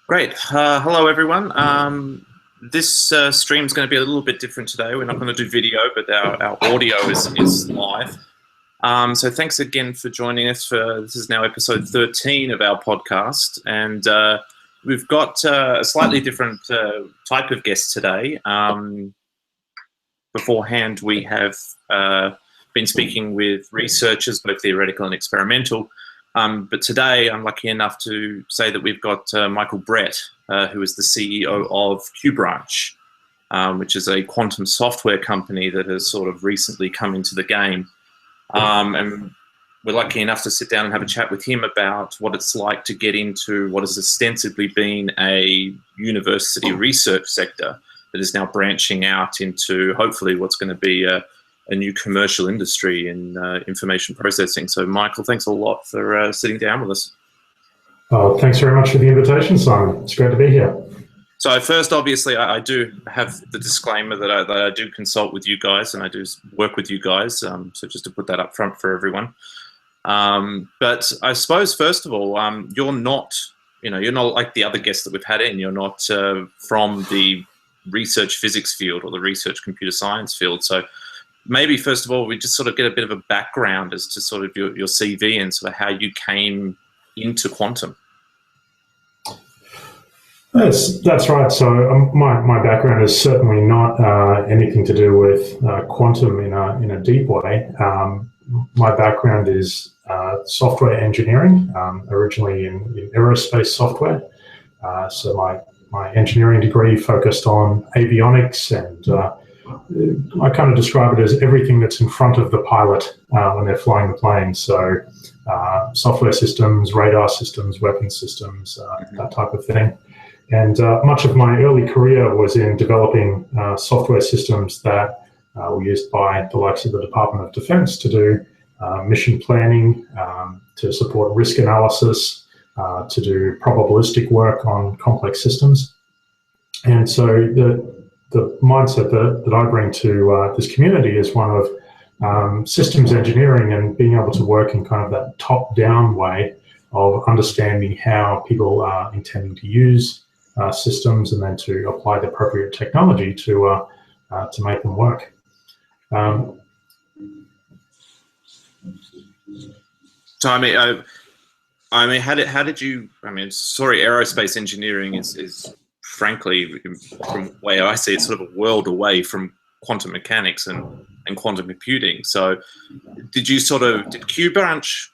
Great. Hello, everyone. This stream is going to be a little bit different today. We're not going to do video, but our audio is live. So thanks again for joining us. This is now episode 13 of our podcast. And we've got a slightly different type of guest today. Beforehand, we have been speaking with researchers, both theoretical and experimental. But today, I'm lucky enough to say that we've got Michael Brett, who is the CEO of QxBranch, which is a quantum software company that has sort of recently come into the game. And we're lucky enough to sit down and have a chat with him about what it's like to get into what has ostensibly been a university research sector that is now branching out into hopefully what's going to be a new commercial industry in information processing. So, Michael, thanks a lot for sitting down with us. Thanks very much for the invitation, Simon. It's great to be here. So first, obviously, I do have the disclaimer that I do consult with you guys and I do work with you guys. So just to put that up front for everyone. But I suppose, first of all, you're not like the other guests that we've had in. You're not from the research physics field or the research computer science field. So maybe, first of all, we just sort of get a bit of a background as to sort of your CV and sort of how you came into quantum. That's right. So my background is certainly not anything to do with quantum in a deep way. My background is software engineering, originally in aerospace software. So my engineering degree focused on avionics, and I kind of describe it as everything that's in front of the pilot when they're flying the plane. So software systems, radar systems, weapon systems, that type of thing. And much of my early career was in developing software systems that were used by the likes of the Department of Defense to do mission planning, to support risk analysis, to do probabilistic work on complex systems. And so the mindset that I bring to this community is one of systems engineering and being able to work in kind of that top-down way of understanding how people are intending to use systems and then to apply the appropriate technology to make them work. So I mean, how did you? I mean, sorry, aerospace engineering is frankly, from the way I see it, sort of a world away from quantum mechanics and quantum computing. So, did QxBranch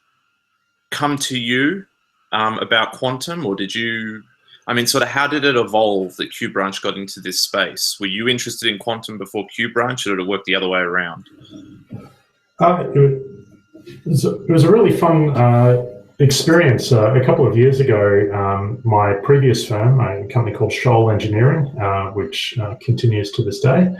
come to you about quantum, or did you? I mean, sort of, how did it evolve that QxBranch got into this space? Were you interested in quantum before QxBranch, or did it work the other way around? It was a really fun experience. A couple of years ago, my previous firm, a company called Shoal Engineering, which continues to this day.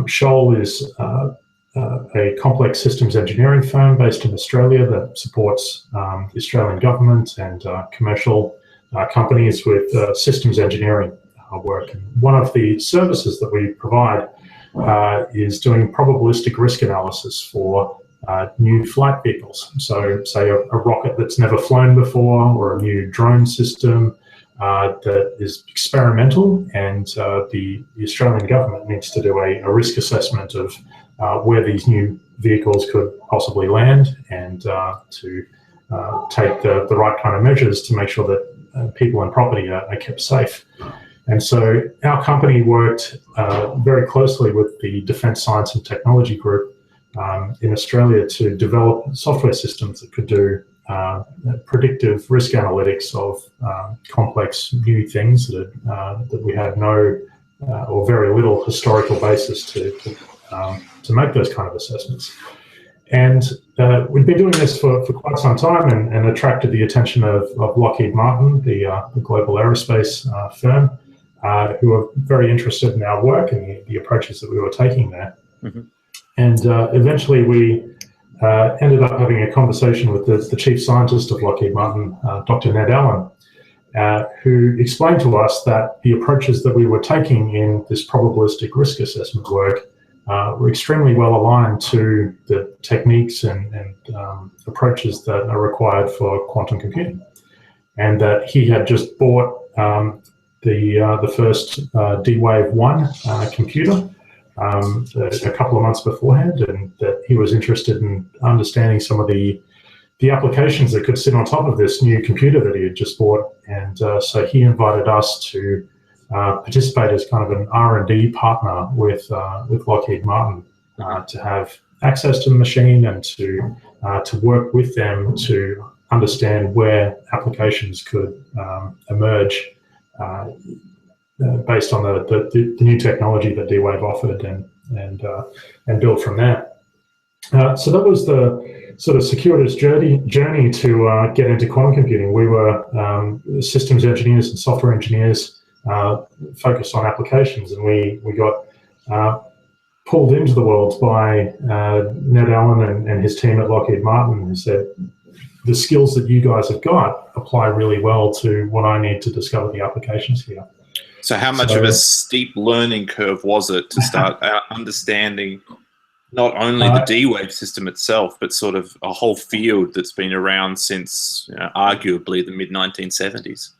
Shoal is a complex systems engineering firm based in Australia that supports the Australian government and commercial companies with systems engineering work. And one of the services that we provide is doing probabilistic risk analysis for new flight vehicles. So say a rocket that's never flown before, or a new drone system that is experimental, and the Australian government needs to do a risk assessment of where these new vehicles could possibly land, and to take the right kind of measures to make sure that people and property are kept safe. And so our company worked very closely with the Defence Science and Technology Group in Australia to develop software systems that could do predictive risk analytics of complex new things that we had no or very little historical basis to make those kind of assessments. And we've been doing this for quite some time, and attracted the attention of Lockheed Martin, the global aerospace firm, who are very interested in our work and the approaches that we were taking there. Mm-hmm. And eventually we ended up having a conversation with the chief scientist of Lockheed Martin, Dr. Ned Allen, who explained to us that the approaches that we were taking in this probabilistic risk assessment work were extremely well aligned to the techniques and approaches that are required for quantum computing. and that he had just bought the first D-Wave 1 computer a couple of months beforehand, and that he was interested in understanding some of the applications that could sit on top of this new computer that he had just bought. And so he invited us to participate as kind of an R&D partner with Lockheed Martin to have access to the machine and to work with them to understand where applications could emerge based on the new technology that D-Wave offered, and build from there. So that was the sort of circuitous journey to get into quantum computing. We were systems engineers and software engineers focused on applications, and we got pulled into the world by Ned Allen and his team at Lockheed Martin, who said, the skills that you guys have got apply really well to what I need to discover the applications here. So how much of a steep learning curve was it to start understanding not only the D-Wave system itself, but sort of a whole field that's been around since arguably the mid-1970s?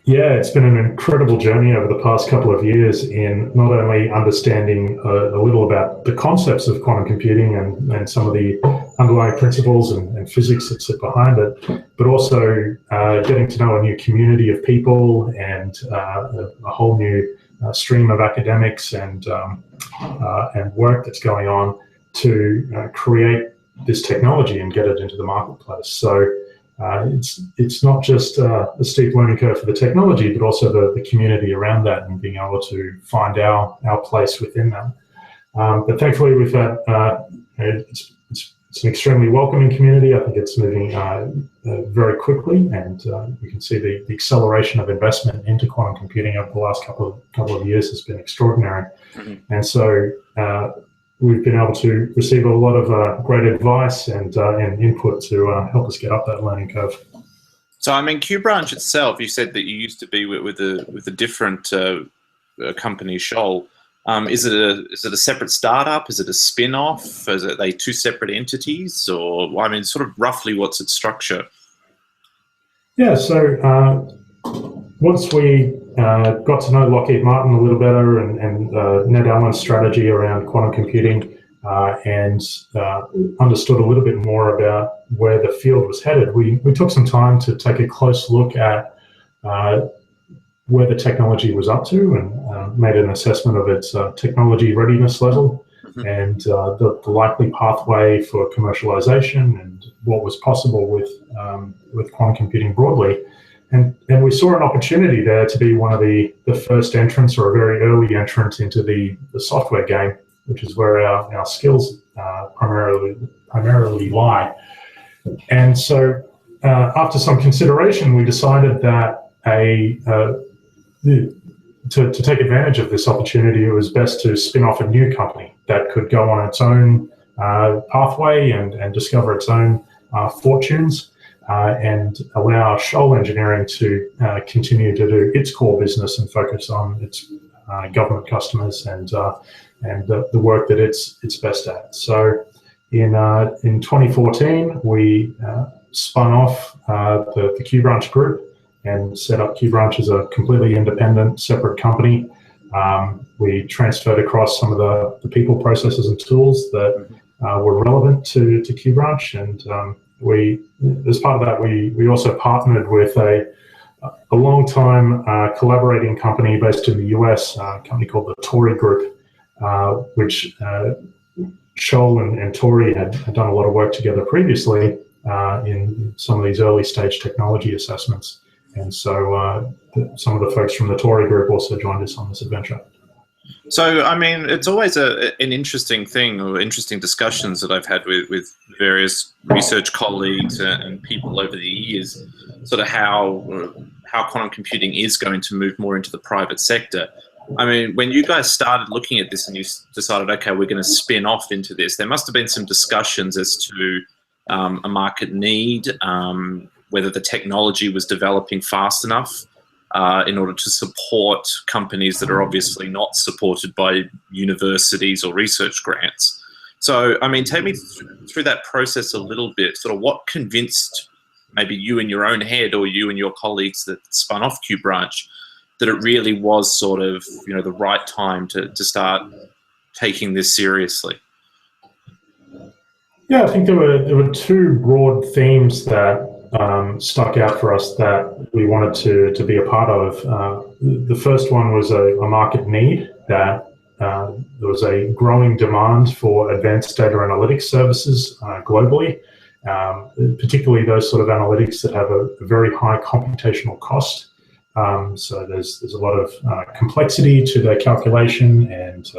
Yeah, it's been an incredible journey over the past couple of years in not only understanding a little about the concepts of quantum computing and some of the underlying principles and physics that sit behind it, but also getting to know a new community of people and a whole new stream of academics and work that's going on to create this technology and get it into the marketplace. So it's not just a steep learning curve for the technology, but also the community around that and being able to find our place within that. But thankfully, we've had it's an extremely welcoming community. I think it's moving very quickly, and you can see the acceleration of investment into quantum computing over the last couple of years has been extraordinary. Mm-hmm. And so we've been able to receive a lot of great advice and input to help us get up that learning curve. So, I mean, QxBranch itself, you said that you used to be with a different company, Shoal. Is it a separate startup? Is it a spin-off? Are they two separate entities? Or, I mean, sort of roughly what's its structure? Yeah, so once we got to know Lockheed Martin a little better and Ned Allen's strategy around quantum computing and understood a little bit more about where the field was headed, we took some time to take a close look at where the technology was up to and made an assessment of its technology readiness level and the likely pathway for commercialization and what was possible with quantum computing broadly. And we saw an opportunity there to be one of the first entrants or a very early entrant into the software game, which is where our skills primarily lie. And so after some consideration, we decided that to take advantage of this opportunity, it was best to spin off a new company that could go on its own pathway and discover its own fortunes. And allow Shoal Engineering to continue to do its core business and focus on its government customers and the work that it's best at. So in 2014, we spun off the QxBranch group and set up QxBranch as a completely independent, separate company. We transferred across some of the people, processes, and tools that were relevant to QxBranch, and as part of that, we also partnered with a long-time collaborating company based in the US, a company called the Tory Group, which Shoal and Tory had done a lot of work together previously in some of these early stage technology assessments. And so some of the folks from the Tory Group also joined us on this adventure. So, I mean, it's always an interesting thing, or interesting discussions that I've had with various research colleagues and people over the years, sort of how quantum computing is going to move more into the private sector. I mean, when you guys started looking at this and you decided, okay, we're going to spin off into this, there must have been some discussions as to a market need, whether the technology was developing fast enough in order to support companies that are obviously not supported by universities or research grants. So, I mean, take me through that process a little bit. Sort of what convinced maybe you in your own head or you and your colleagues that spun off QBranch, that it really was sort of, you know, the right time to start taking this seriously? Yeah, I think there were two broad themes that stuck out for us that we wanted to be a part of. The first one was a market need, that there was a growing demand for advanced data analytics services globally, particularly those sort of analytics that have a very high computational cost. So there's a lot of complexity to their calculation, and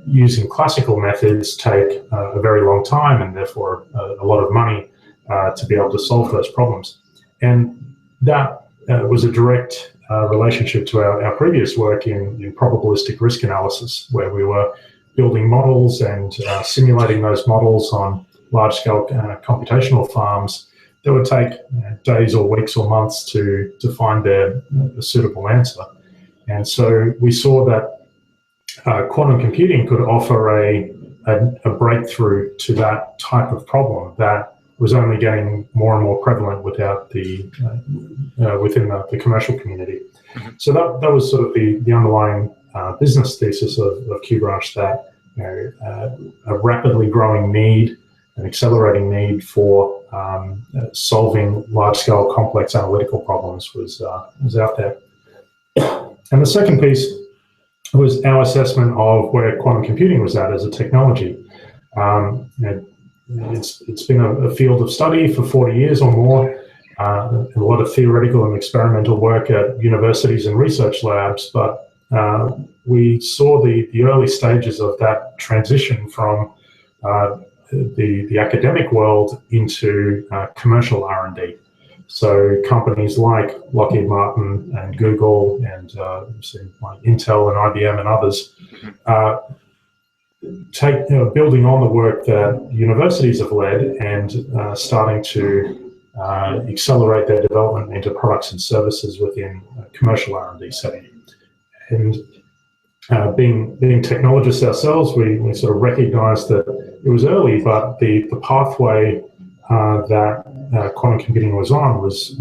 using classical methods take a very long time and therefore a lot of money to be able to solve those problems. And that was a direct relationship to our previous work in probabilistic risk analysis, where we were building models and simulating those models on large-scale computational farms that would take days or weeks or months to find a suitable answer. And so we saw that quantum computing could offer a breakthrough to that type of problem that was only getting more and more prevalent without within the commercial community. Mm-hmm. So that was sort of the underlying business thesis of QBranch, that a rapidly growing need, an accelerating need for solving large-scale complex analytical problems was out there. And the second piece was our assessment of where quantum computing was at as a technology. It's been a field of study for 40 years or more, a lot of theoretical and experimental work at universities and research labs, but we saw the early stages of that transition from the academic world into commercial R&D. So companies like Lockheed Martin and Google and like Intel and IBM and others building on the work that universities have led and starting to accelerate their development into products and services within a commercial R&D setting. And being technologists ourselves, we sort of recognized that it was early, but the pathway that quantum computing was on was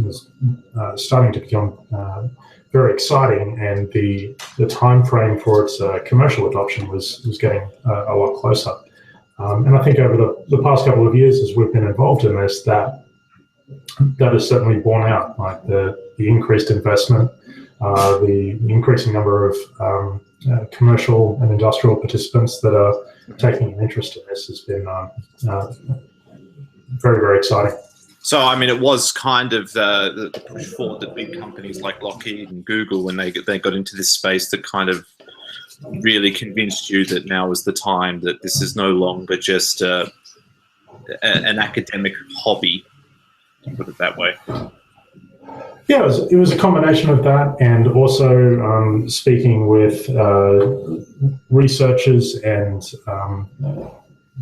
starting to become very exciting, and the time frame for its commercial adoption was getting a lot closer. And I think over the past couple of years, as we've been involved in this, that has certainly borne out, like the increased investment, the increasing number of commercial and industrial participants that are taking an interest in this has been very, very exciting. So, I mean, it was kind of the push forward that big companies like Lockheed and Google, when they got into this space, that kind of really convinced you that now is the time, that this is no longer just an academic hobby, to put it that way. Yeah, it was a combination of that, and also speaking with researchers and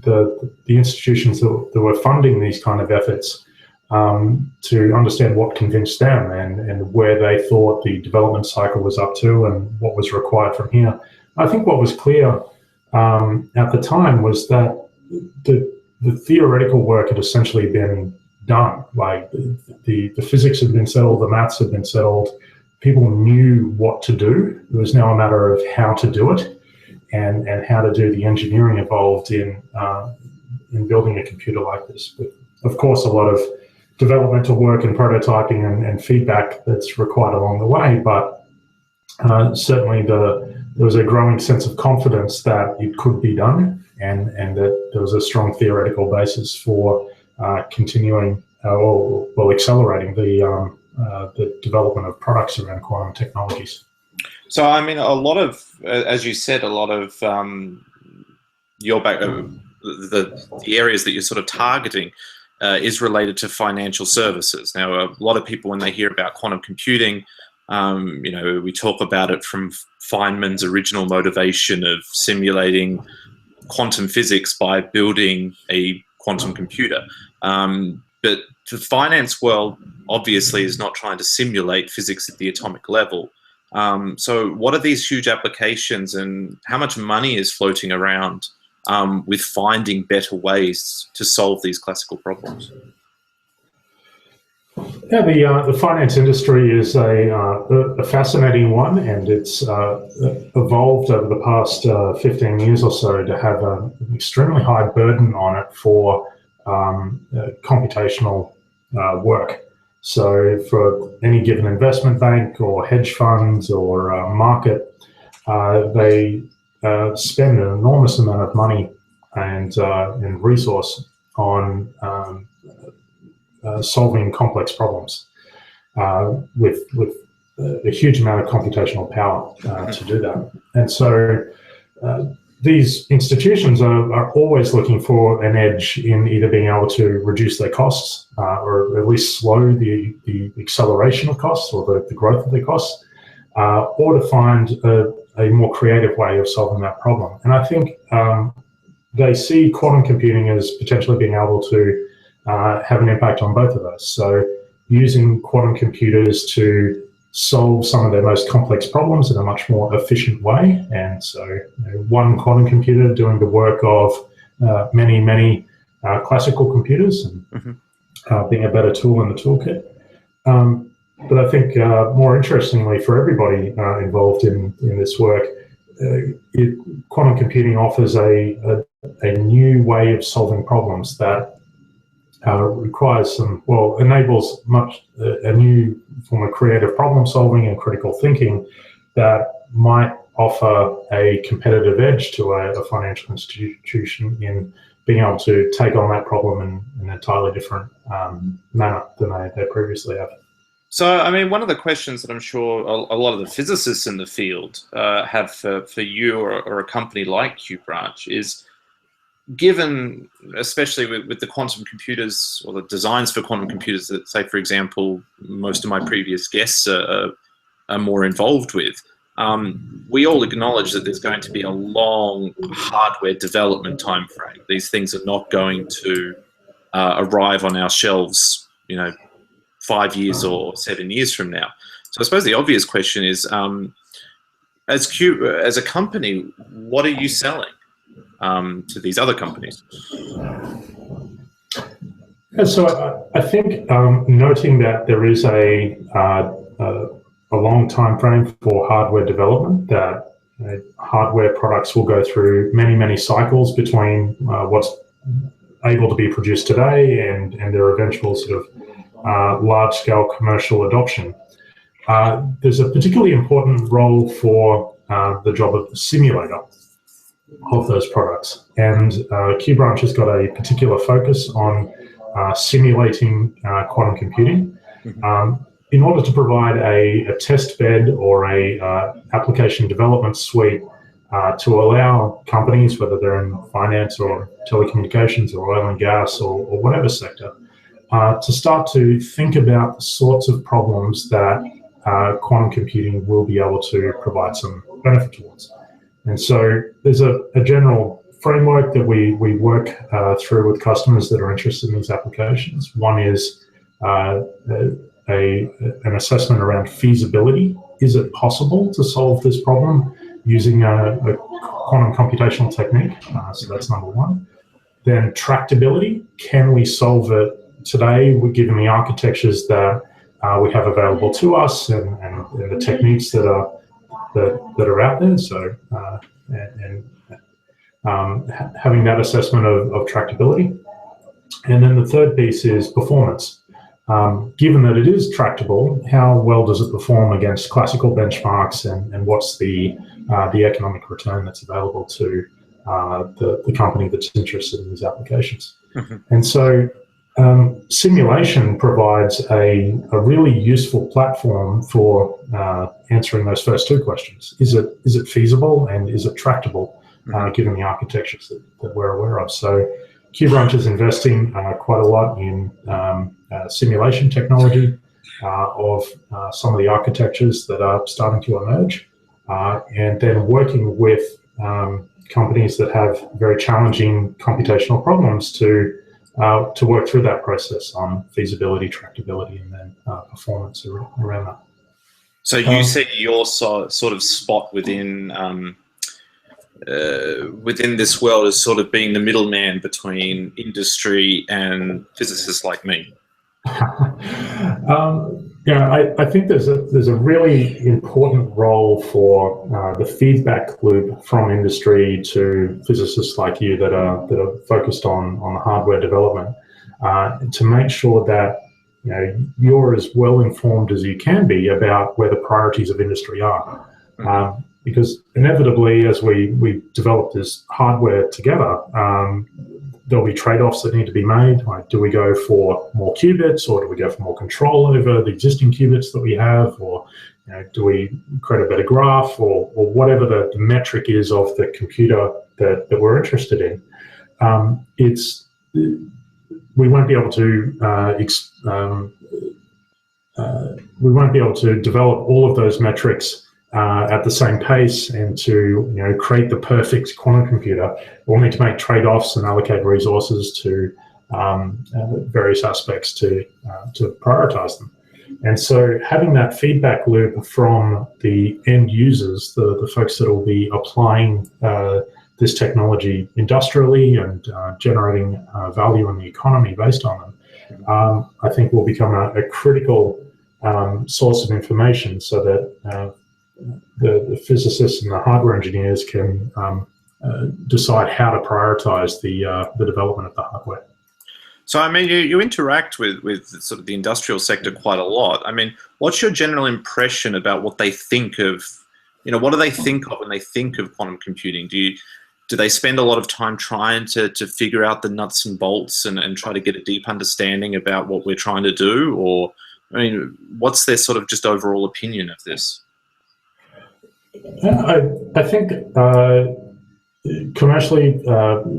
the institutions that were funding these kind of efforts, to understand what convinced them and where they thought the development cycle was up to and what was required from here. I think what was clear at the time was that the theoretical work had essentially been done. Like the physics had been settled, the maths had been settled. People knew what to do. It was now a matter of how to do it and how to do the engineering involved in building a computer like this. But of course, a lot of developmental work and prototyping and feedback that's required along the way. But certainly there was a growing sense of confidence that it could be done, and that there was a strong theoretical basis for continuing or accelerating the development of products around quantum technologies. So, I mean, a lot of, as you said, a lot of your the areas that you're sort of targeting is related to financial services. Now, a lot of people, when they hear about quantum computing, you know, we talk about it from Feynman's original motivation of simulating quantum physics by building a quantum computer. But the finance world obviously is not trying to simulate physics at the atomic level. So what are these huge applications, and how much money is floating around with finding better ways to solve these classical problems? Yeah, the finance industry is a fascinating one, and it's evolved over the past 15 years or so to have an extremely high burden on it for computational work. So for any given investment bank or hedge funds or market, they spend an enormous amount of money and resource on solving complex problems with a huge amount of computational power to do that. And so these institutions are always looking for an edge in either being able to reduce their costs or at least slow the acceleration of costs or the growth of their costs, or to find a more creative way of solving that problem. And I think they see quantum computing as potentially being able to have an impact on both of those. So using quantum computers to solve some of their most complex problems in a much more efficient way. And so one quantum computer doing the work of many classical computers and being a better tool in the toolkit. But I think more interestingly for everybody involved in this work, quantum computing offers a new way of solving problems that requires enables a new form of creative problem solving and critical thinking that might offer a competitive edge to a financial institution in being able to take on that problem in an entirely different manner than they previously have. So, I mean, one of the questions that I'm sure a lot of the physicists in the field have for you or a company like QxBranch is, given, especially with the quantum computers or the designs for quantum computers that, say, for example, most of my previous guests are more involved with, we all acknowledge that there's going to be a long hardware development time frame. These things are not going to arrive on our shelves, 5 years or 7 years from now. So I suppose the obvious question is, as a company, what are you selling to these other companies? Yeah, so I think noting that there is a long time frame for hardware development, that hardware products will go through many cycles between what's able to be produced today and their eventual sort of large-scale commercial adoption. There's a particularly important role for the job of the simulator of those products, and QxBranch has got a particular focus on simulating quantum computing in order to provide a test bed or a application development suite to allow companies, whether they're in finance or telecommunications or oil and gas or whatever sector, to start to think about the sorts of problems that quantum computing will be able to provide some benefit towards. And so there's a general framework that we work through with customers that are interested in these applications. One is an assessment around feasibility. Is it possible to solve this problem using a quantum computational technique? So that's number one. Then tractability. Can we solve it today, given the architectures that we have available to us and the techniques that are out there? So having that assessment of tractability. And then the third piece is performance. Given that it is tractable, how well does it perform against classical benchmarks, and what's the economic return that's available to the company that's interested in these applications? And so simulation provides a really useful platform for answering those first two questions. Is it feasible, and is it tractable, given the architectures that we're aware of? So QxBranch is investing quite a lot in simulation technology of some of the architectures that are starting to emerge, and then working with companies that have very challenging computational problems to work through that process on feasibility, tractability, and then performance around that. So you see your sort of spot within this world as sort of being the middleman between industry and physicists like me. I think there's a really important role for the feedback loop from industry to physicists like you that are focused on the hardware development, to make sure that you're as well informed as you can be about where the priorities of industry are. Because inevitably, as we develop this hardware together, there'll be trade-offs that need to be made. Like, do we go for more qubits, or do we go for more control over the existing qubits that we have, or do we create a better graph, or whatever the metric is of the computer that we're interested in? We won't be able to develop all of those metrics at the same pace, and to create the perfect quantum computer. We'll need to make trade-offs and allocate resources to various aspects to prioritize them. And so having that feedback loop from the end users, the folks that will be applying this technology industrially and generating value in the economy based on them, I think will become a critical source of information, so that the physicists and the hardware engineers can decide how to prioritize the development of the hardware. So, I mean, you interact with sort of the industrial sector quite a lot. I mean, what's your general impression about what they think of, what do they think of when they think of quantum computing? Do they spend a lot of time trying to figure out the nuts and bolts and try to get a deep understanding about what we're trying to do? Or, I mean, what's their sort of just overall opinion of this? I think commercially,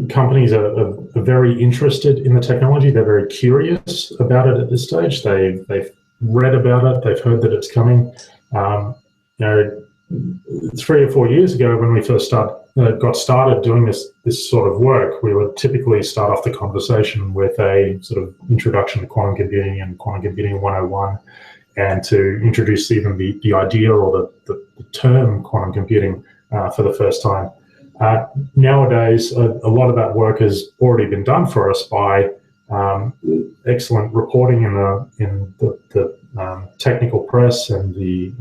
companies are very interested in the technology. They're very curious about it at this stage. They've read about it. They've heard that it's coming. 3 or 4 years ago, when we first got started doing this sort of work, we would typically start off the conversation with a sort of introduction to quantum computing and quantum computing 101, and to introduce even the idea or the term quantum computing for the first time. Nowadays, a lot of that work has already been done for us by excellent reporting in the technical press and the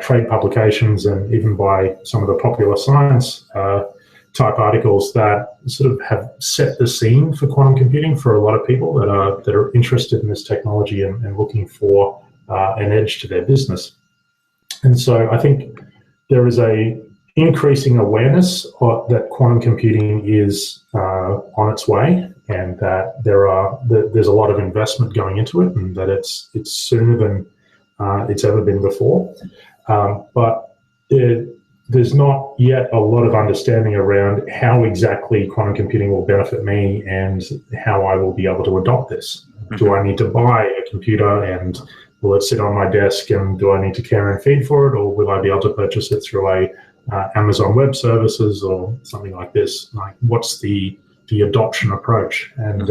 trade publications, and even by some of the popular science type articles that sort of have set the scene for quantum computing for a lot of people that are interested in this technology and looking for an edge to their business. And so I think there is a increasing awareness that quantum computing is on its way, and that there's a lot of investment going into it, and that it's sooner than it's ever been before. But there's not yet a lot of understanding around how exactly quantum computing will benefit me and how I will be able to adopt this. Do I need to buy a computer, and will it sit on my desk, and do I need to care and feed for it, or will I be able to purchase it through a Amazon Web Services or something like this? Like, what's the adoption approach? And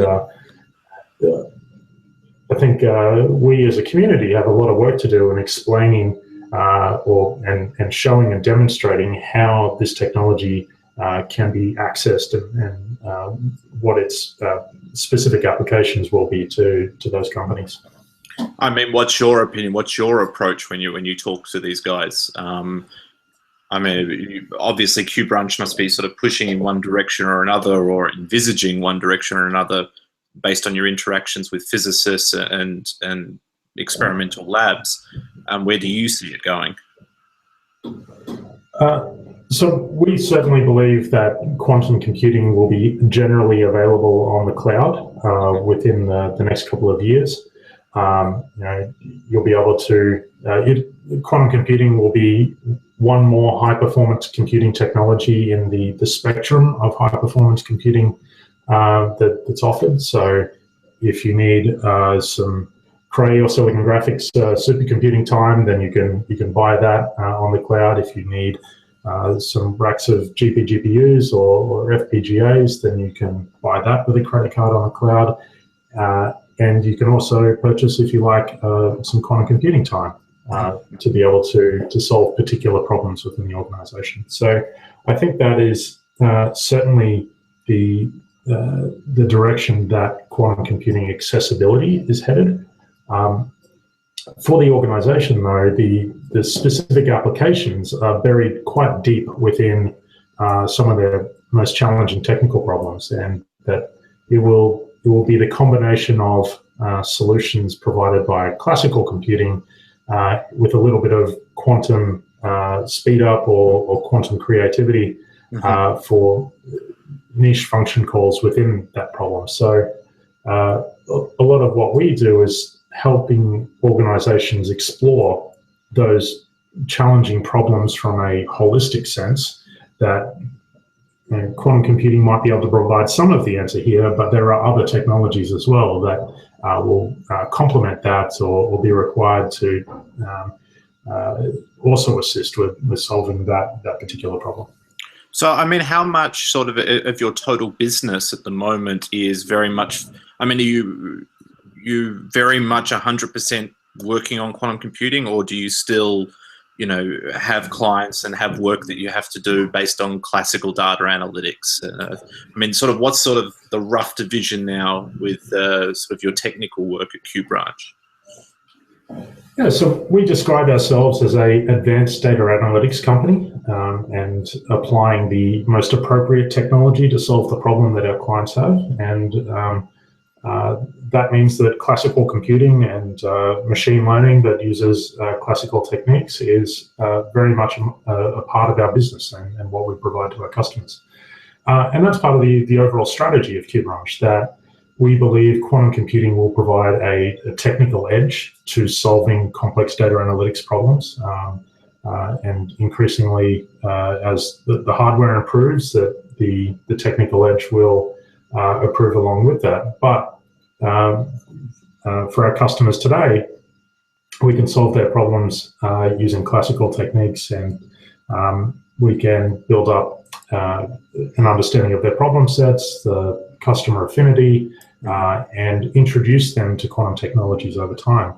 I think we as a community have a lot of work to do in explaining and showing and demonstrating how this technology can be accessed, and what its specific applications will be to those companies. I mean, what's your opinion? What's your approach when you talk to these guys? I mean, obviously QxBranch must be sort of pushing in one direction or another, or envisaging one direction or another, based on your interactions with physicists and experimental labs. Where do you see it going? So we certainly believe that quantum computing will be generally available on the cloud within the next couple of years. You'll be able to, quantum computing will be one more high-performance computing technology in the spectrum of high-performance computing that's offered. So if you need some Cray or Silicon Graphics supercomputing time, then you can buy that on the cloud. If you need some racks of GPUs or FPGAs, then you can buy that with a credit card on the cloud. And you can also purchase, if you like, some quantum computing time to be able to solve particular problems within the organization. So I think that is certainly the the direction that quantum computing accessibility is headed. For the organization, though, the specific applications are buried quite deep within some of their most challenging technical problems, and that it will be the combination of solutions provided by classical computing with a little bit of quantum speed up or quantum creativity for niche function calls within that problem. So a lot of what we do is helping organizations explore those challenging problems from a holistic sense, that quantum computing might be able to provide some of the answer here, but there are other technologies as well that will complement that or be required to also assist with solving that particular problem. So, I mean, how much sort of your total business at the moment is very much, I mean, are you very much 100% working on quantum computing, or do you still, you know, have clients and have work that you have to do based on classical data analytics? I mean, sort of what's sort of the rough division now with sort of your technical work at QxBranch? Yeah, so we describe ourselves as a advanced data analytics company, and applying the most appropriate technology to solve the problem that our clients have. And that means that classical computing and machine learning that uses classical techniques is very much a part of our business and what we provide to our customers. And that's part of the overall strategy of QxBranch, that we believe quantum computing will provide a technical edge to solving complex data analytics problems. And increasingly, as the hardware improves, that the technical edge will improve along with that. But for our customers today, we can solve their problems using classical techniques, and we can build up an understanding of their problem sets, the customer affinity, and introduce them to quantum technologies over time.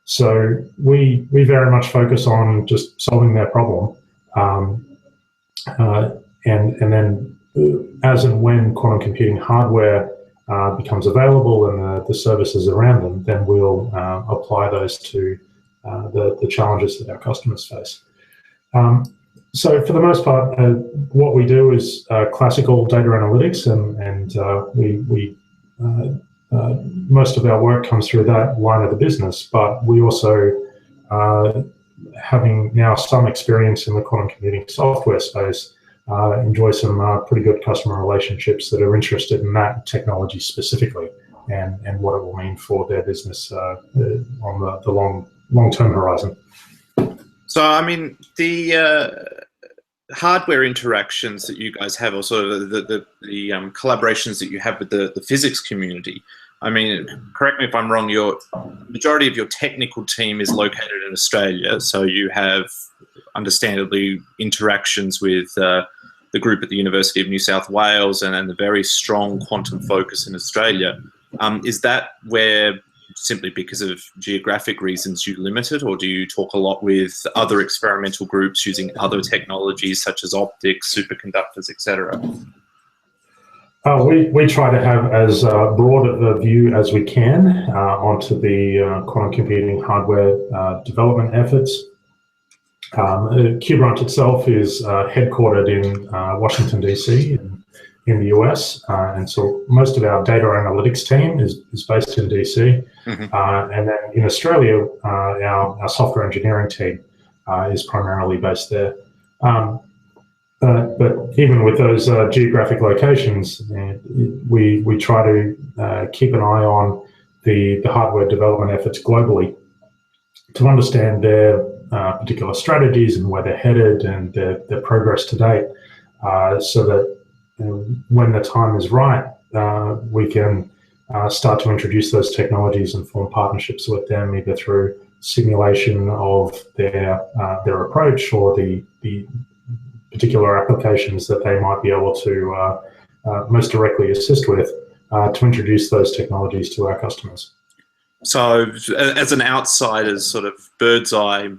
So we very much focus on just solving their problem, and then as and when quantum computing hardware becomes available and the services around them, then we'll apply those to the challenges that our customers face. So for the most part, what we do is classical data analytics, and we most of our work comes through that line of the business, but we also, having now some experience in the quantum computing software space, enjoy some pretty good customer relationships that are interested in that technology specifically, and what it will mean for their business on the long-term horizon. So, I mean, the hardware interactions that you guys have, or sort of the collaborations that you have with the physics community, I mean, correct me if I'm wrong, your majority of your technical team is located in Australia, so you have understandably interactions with the group at the University of New South Wales and the very strong quantum focus in Australia. Is that where, simply because of geographic reasons, you limit it, or do you talk a lot with other experimental groups using other technologies such as optics, superconductors, etc.? We try to have as broad of a view as we can onto the quantum computing hardware development efforts. QxBranch itself is headquartered in Washington, D.C. in the US, and so most of our data analytics team is based in DC. And then in Australia, our software engineering team is primarily based there. But even with those geographic locations, we try to keep an eye on the hardware development efforts globally to understand their particular strategies and where they're headed and their progress to date, so that when the time is right, we can start to introduce those technologies and form partnerships with them, either through simulation of their approach or the particular applications that they might be able to most directly assist with, to introduce those technologies to our customers. So, as an outsider's sort of bird's eye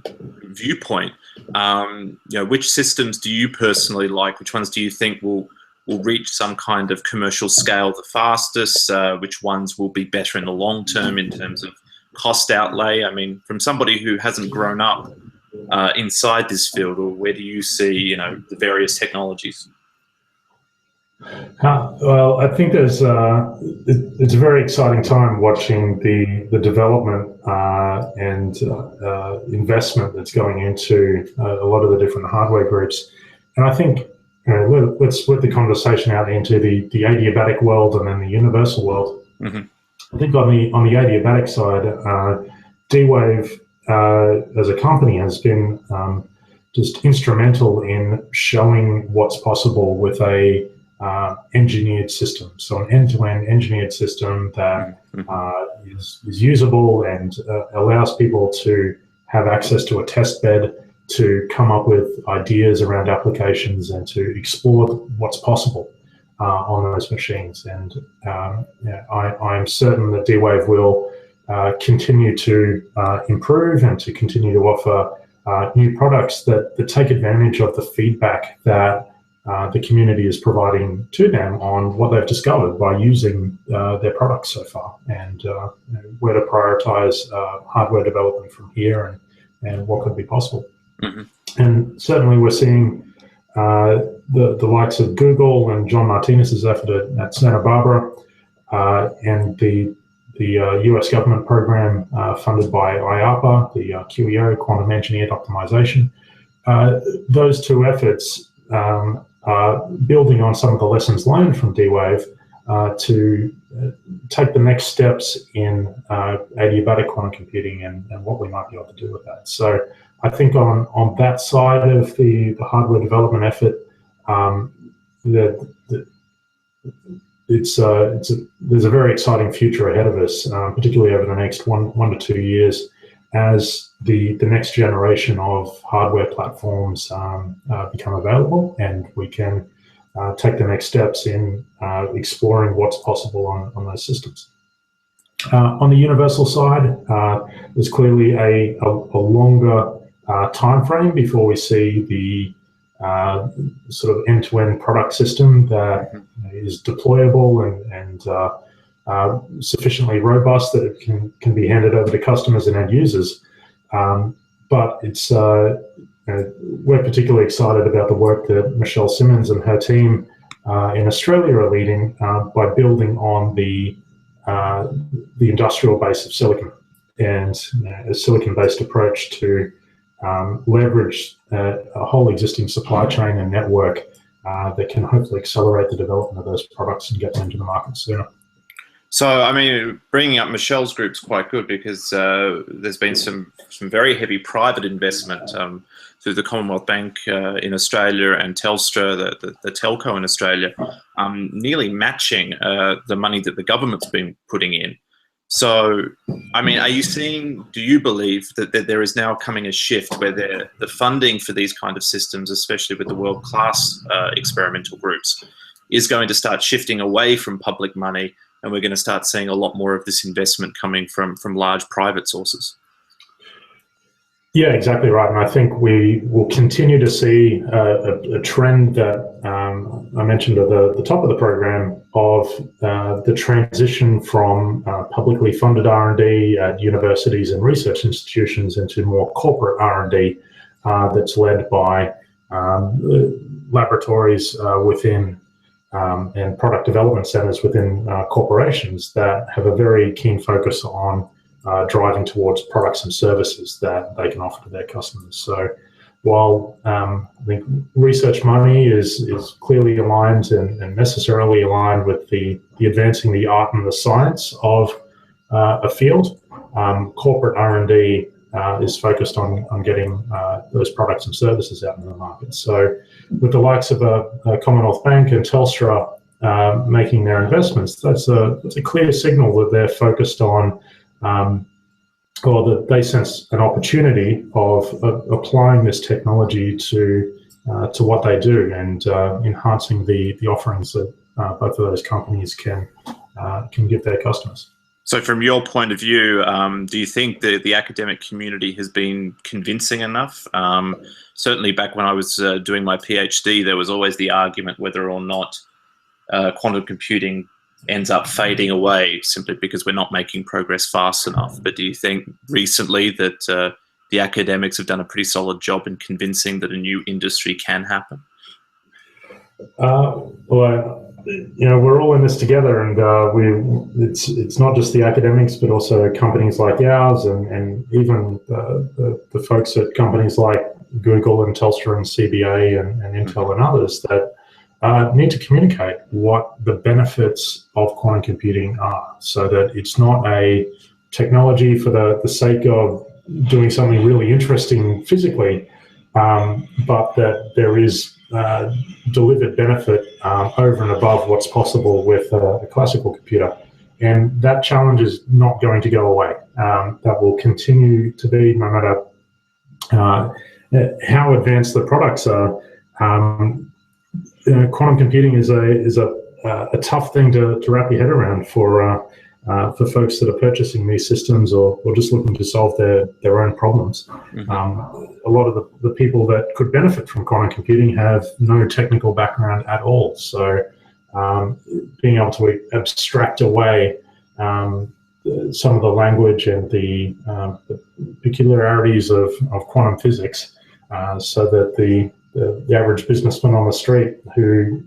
viewpoint, you know, which systems do you personally like? Which ones do you think will will reach some kind of commercial scale the fastest, which ones will be better in the long term in terms of cost outlay? I mean, from somebody who hasn't grown up inside this field, or where do you see, the various technologies? Well, I think it's a very exciting time watching the development and investment that's going into a lot of the different hardware groups. And I think let's split the conversation out into the adiabatic world and then the universal world. Mm-hmm. I think on the adiabatic side, D-Wave as a company has been just instrumental in showing what's possible with a engineered system. So an end-to-end engineered system that is usable and allows people to have access to a test bed to come up with ideas around applications and to explore what's possible on those machines. And I'm certain that D-Wave will continue to improve and to continue to offer new products that take advantage of the feedback that the community is providing to them on what they've discovered by using their products so far, and where to prioritize hardware development from here, and what could be possible. Mm-hmm. And certainly we're seeing the likes of Google and John Martinez's effort at Santa Barbara and the US government program funded by IARPA, the QEO, Quantum Engineered Optimization. Those two efforts building on some of the lessons learned from D-Wave to take the next steps in adiabatic quantum computing and what we might be able to do with that. So I think on that side of the hardware development effort, there's a very exciting future ahead of us, particularly over the next one to 2 years, as the next generation of hardware platforms become available, and we can take the next steps in exploring what's possible on those systems. On the universal side, there's clearly a longer time frame before we see the sort of end-to-end product system that is deployable and sufficiently robust that it can be handed over to customers and end users. But it's we're particularly excited about the work that Michelle Simmons and her team in Australia are leading by building on the industrial base of silicon and a silicon-based approach to leverage a whole existing supply chain and network that can hopefully accelerate the development of those products and get them into the market sooner. So, I mean, bringing up Michelle's group is quite good, because there's been some very heavy private investment through the Commonwealth Bank in Australia and Telstra, the telco in Australia, nearly matching the money that the government's been putting in. So, I mean, do you believe that there is now coming a shift where the funding for these kind of systems, especially with the world-class experimental groups, is going to start shifting away from public money, and we're going to start seeing a lot more of this investment coming from large private sources? Yeah, exactly right. And I think we will continue to see a trend that I mentioned at the top of the program of the transition from publicly funded R&D at universities and research institutions into more corporate R&D that's led by laboratories within and product development centers within corporations that have a very keen focus on driving towards products and services that they can offer to their customers. So while I think research money is clearly aligned and necessarily aligned with the advancing the art and the science of a field, corporate R&D is focused on getting those products and services out in the market. So with the likes of a Commonwealth Bank and Telstra making their investments, that's a clear signal that they're focused on, or that they sense an opportunity of applying this technology to what they do and enhancing the offerings that both of those companies can give their customers. So from your point of view, do you think that the academic community has been convincing enough? Certainly back when I was doing my PhD, there was always the argument whether or not quantum computing ends up fading away simply because we're not making progress fast enough. But do you think recently that the academics have done a pretty solid job in convincing that a new industry can happen? Well, we're all in this together, and it's not just the academics, but also companies like ours, and even the folks at companies like Google and Telstra and CBA and Intel and others that need to communicate what the benefits of quantum computing are, so that it's not a technology for the sake of doing something really interesting physically, but that there is delivered benefit over and above what's possible with a classical computer. And that challenge is not going to go away. That will continue to be, no matter how advanced the products are. Quantum computing is a tough thing to wrap your head around for folks that are purchasing these systems or just looking to solve their own problems. A lot of the people that could benefit from quantum computing have no technical background at all. So being able to abstract away some of the language and the peculiarities of quantum physics so that the average businessman on the street who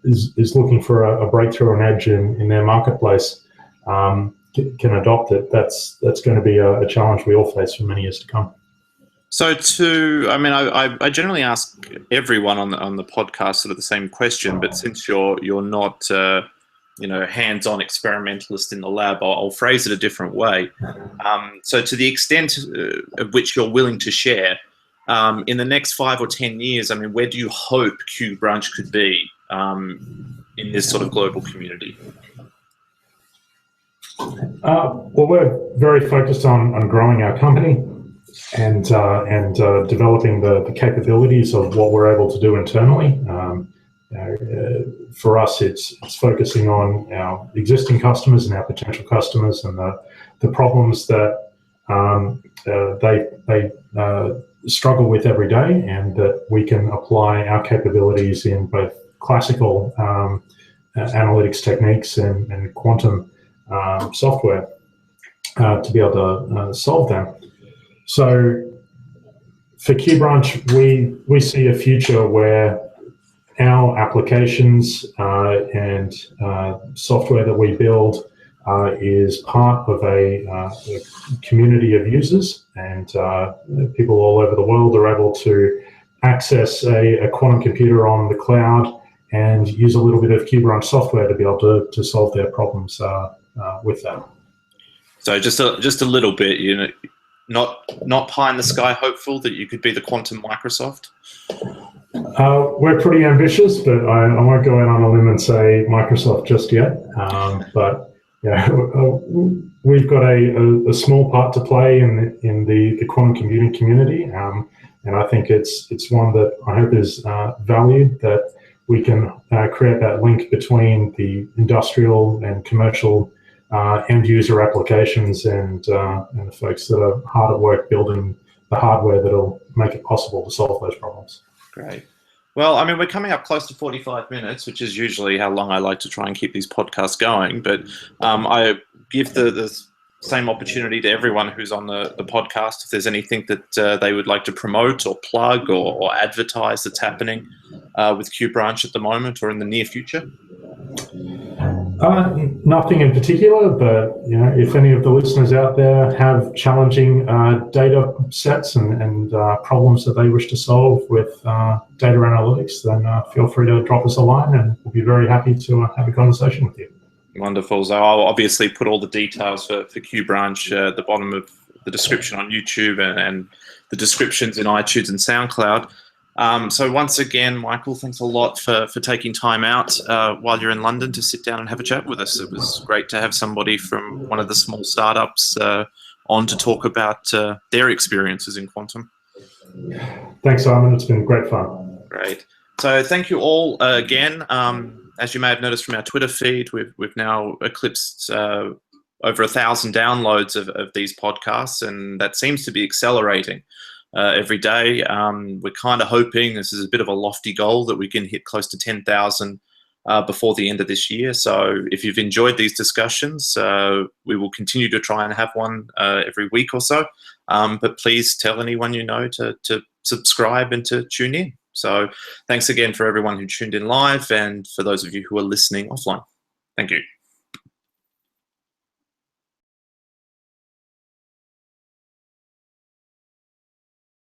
is looking for a breakthrough, an edge in their marketplace, can adopt it. That's going to be a challenge we all face for many years to come. So I generally ask everyone on the podcast sort of the same question, but since you're not hands-on experimentalist in the lab, I'll phrase it a different way. So to the extent of which you're willing to share, in the next 5 or 10 years, where do you hope QBranch could be in this sort of global community? Well, we're very focused on growing our company and developing the capabilities of what we're able to do internally. For us, it's focusing on our existing customers and our potential customers and the problems that they struggle with every day, and that we can apply our capabilities in both classical analytics techniques and quantum software to be able to solve them. So for QBranch, we see a future where our applications and software that we build is part of a community of users, and people all over the world are able to access a quantum computer on the cloud and use a little bit of QBranch software to be able to solve their problems with that. So just a little bit, not pie in the sky hopeful that you could be the quantum Microsoft? We're pretty ambitious, but I won't go out on a limb and say Microsoft just yet. But yeah, we've got a small part to play in the quantum computing community, and I think it's one that I hope is valued, that we can create that link between the industrial and commercial end user applications and the folks that are hard at work building the hardware that'll make it possible to solve those problems. Great. Well, we're coming up close to 45 minutes, which is usually how long I like to try and keep these podcasts going. But I give the same opportunity to everyone who's on the podcast. If there's anything that they would like to promote or plug or advertise that's happening with QBranch at the moment or in the near future. Nothing in particular, but if any of the listeners out there have challenging data sets and problems that they wish to solve with data analytics, then feel free to drop us a line, and we'll be very happy to have a conversation with you. Wonderful. So I'll obviously put all the details for QBranch at the bottom of the description on YouTube and the descriptions in iTunes and Soundcloud. So once again, Michael, thanks a lot for taking time out while you're in London to sit down and have a chat with us. It was great to have somebody from one of the small startups on to talk about their experiences in quantum. Thanks, Simon. It's been great fun. Great. So thank you all again. As you may have noticed from our Twitter feed, we've now eclipsed over 1,000 downloads of these podcasts, and that seems to be accelerating. Every day. We're kind of hoping, this is a bit of a lofty goal, that we can hit close to 10,000 before the end of this year. So if you've enjoyed these discussions, we will continue to try and have one every week or so. But please tell anyone you know to subscribe and to tune in. So thanks again for everyone who tuned in live and for those of you who are listening offline. Thank you.